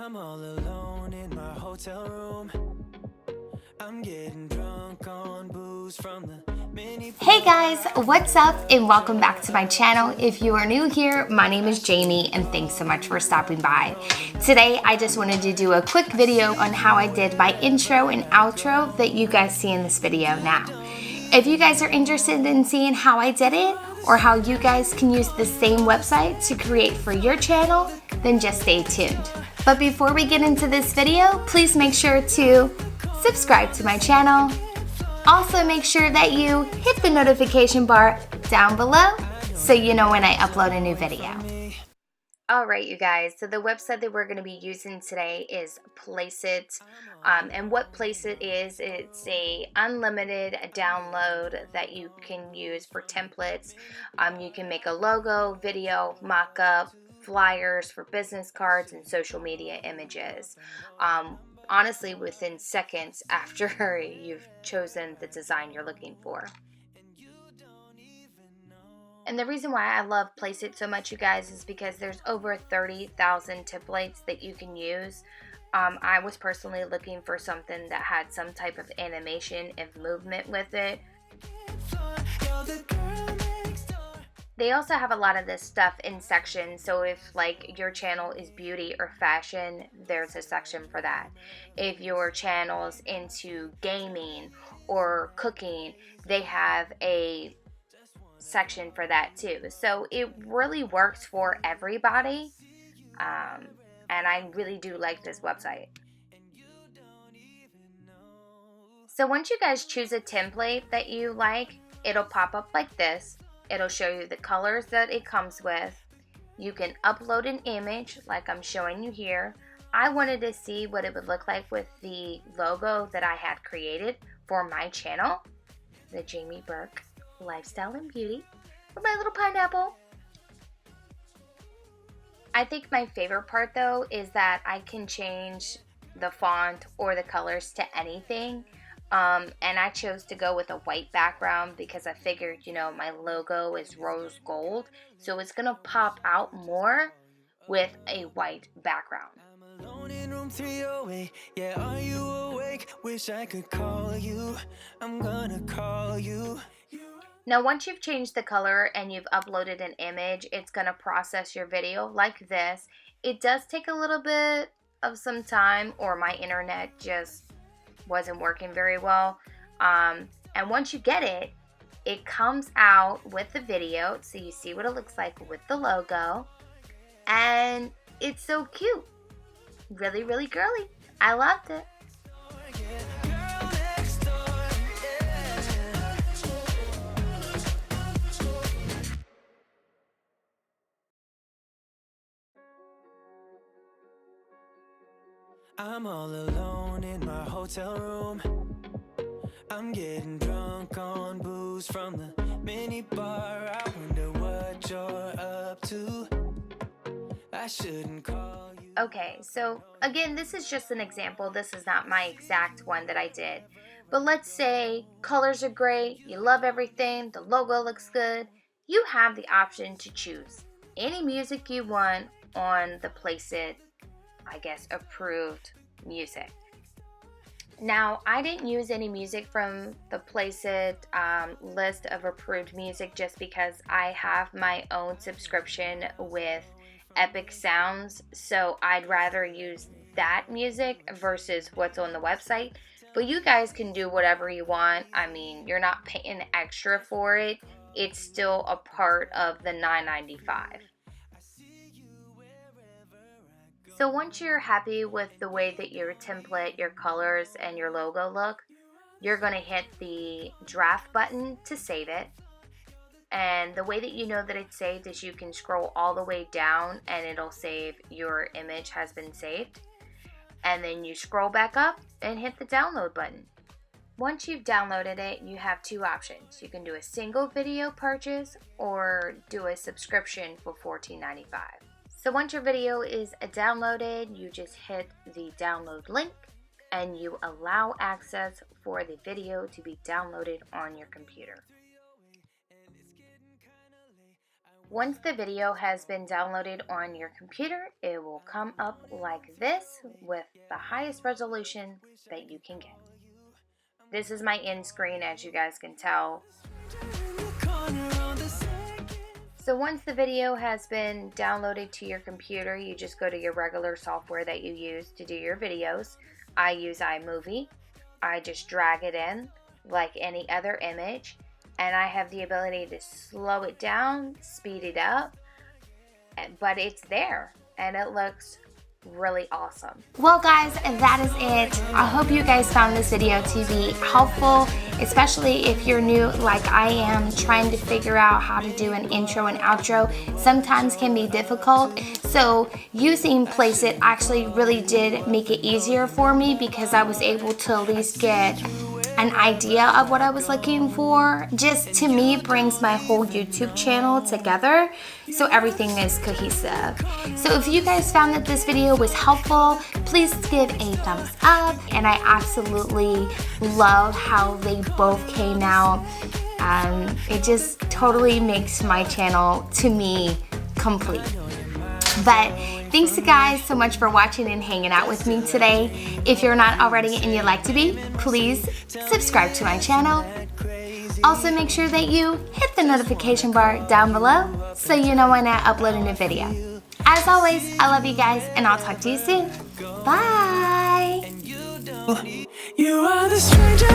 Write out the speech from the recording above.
I'm all alone in my hotel room. I'm getting drunk on booze from the mini. Hey guys, what's up and welcome back to my channel. If you are new here, my name is Jamie and thanks so much for stopping by. Today I just wanted to do a quick video on how I did my intro and outro that you guys see in this video now. If you guys are interested in seeing how I did it or how you guys can use the same website to create for your channel, then just stay tuned. But before we get into this video, please make sure to subscribe to my channel. Also make sure that you hit the notification bar down below so you know when I upload a new video. Alright you guys, so the website that we're going to be using today is Placeit. And what Placeit is, it's a unlimited download that you can use for templates. You can make a logo, video, mock-up, flyers for business cards, and social media images. Honestly, within seconds after you've chosen the design you're looking for. And the reason why I love Placeit so much, you guys, is because there's over 30,000 templates that you can use. I was personally looking for something that had some type of animation and movement with it. They also have a lot of this stuff in sections, so if like your channel is beauty or fashion, there's a section for that. If your channel's into gaming or cooking, they have a section for that too. So it really works for everybody, and I really do like this website. So once you guys choose a template that you like, it'll pop up like this. It'll show you the colors that it comes with. You can upload an image like I'm showing you here. I wanted to see what it would look like with the logo that I had created for my channel, the Jamie Burke Lifestyle and Beauty, with my little pineapple. I think my favorite part though is that I can change the font or the colors to anything. And I chose to go with a white background because I figured, you know, my logo is rose gold, so it's gonna pop out more with a white background. I'm alone in room 308. Yeah, are you awake? Wish I could call you. I'm gonna call you. Now once you've changed the color and you've uploaded an image, it's gonna process your video like this. It does take a little bit of some time, or my internet just wasn't working very well, and once you get it, it comes out with the video, so you see what it looks like with the logo, and it's so cute, really, really girly. I loved it. I'm all alone in my hotel room. I'm getting drunk on booze from the mini bar. I wonder what you're up to. I shouldn't call you. Okay, so again, this is just an example. This is not my exact one that I did. But let's say colors are great, you love everything, the logo looks good. You have the option to choose any music you want on the Placeit, I guess, approved music. Now, I didn't use any music from the Placeit list of approved music just because I have my own subscription with Epic Sounds, so I'd rather use that music versus what's on the website. But you guys can do whatever you want. I mean, you're not paying extra for it. It's still a part of the $9.95. So once you're happy with the way that your template, your colors, and your logo look, you're going to hit the draft button to save it. And the way that you know that it's saved is you can scroll all the way down and it'll save your image has been saved. And then you scroll back up and hit the download button. Once you've downloaded it, you have two options. You can do a single video purchase or do a subscription for $14.95. So once your video is downloaded, you just hit the download link and you allow access for the video to be downloaded on your computer. Once the video has been downloaded on your computer, it will come up like this with the highest resolution that you can get. This is my end screen, as you guys can tell. So once the video has been downloaded to your computer, you just go to your regular software that you use to do your videos. I use iMovie. I just drag it in like any other image, and I have the ability to slow it down, speed it up, but it's there and it looks really awesome. Well guys, that is it. I hope you guys found this video to be helpful, especially if you're new like I am, trying to figure out how to do an intro and outro. Sometimes can be difficult, so using Placeit actually really did make it easier for me, because I was able to at least get an idea of what I was looking for. Just to me brings my whole YouTube channel together, so everything is cohesive. So if you guys found that this video was helpful, please give a thumbs up, and I absolutely love how they both came out. It just totally makes my channel, to me, complete. But thanks you guys so much for watching and hanging out with me today. If you're not already and you'd like to be, please subscribe to my channel. Also make sure that you hit the notification bar down below so you know when I upload a new video. As always, I love you guys, and I'll talk to you soon. Bye! You are the stranger